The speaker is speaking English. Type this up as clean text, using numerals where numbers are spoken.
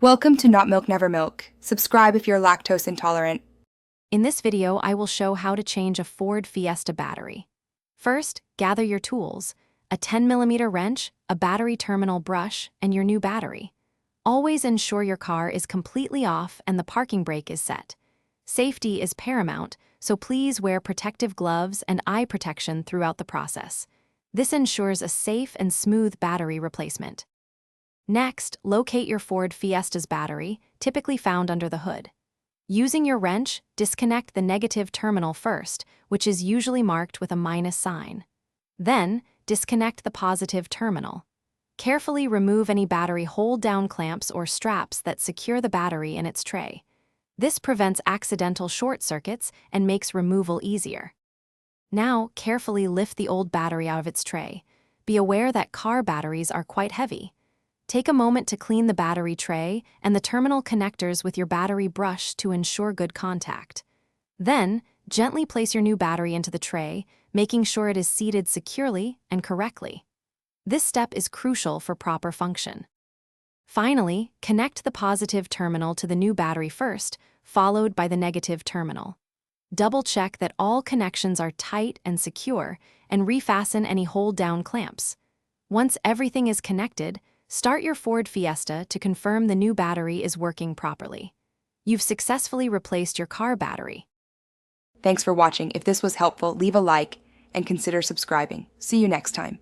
Welcome to Not Milk Never Milk. Subscribe if you're lactose intolerant. In this video, I will show how to change a Ford Fiesta battery. First, gather your tools, a 10mm wrench, a battery terminal brush, and your new battery. Always ensure your car is completely off and the parking brake is set. Safety is paramount, so please wear protective gloves and eye protection throughout the process. This ensures a safe and smooth battery replacement. Next, locate your Ford Fiesta's battery, typically found under the hood. Using your wrench, disconnect the negative terminal first, which is usually marked with a minus sign. Then, disconnect the positive terminal. Carefully remove any battery hold-down clamps or straps that secure the battery in its tray. This prevents accidental short circuits and makes removal easier. Now, carefully lift the old battery out of its tray. Be aware that car batteries are quite heavy. Take a moment to clean the battery tray and the terminal connectors with your battery brush to ensure good contact. Then, gently place your new battery into the tray, making sure it is seated securely and correctly. This step is crucial for proper function. Finally, connect the positive terminal to the new battery first, followed by the negative terminal. Double-check that all connections are tight and secure, and refasten any hold-down clamps. Once everything is connected, start your Ford Fiesta to confirm the new battery is working properly. You've successfully replaced your car battery. Thanks for watching. If this was helpful, leave a like and consider subscribing. See you next time.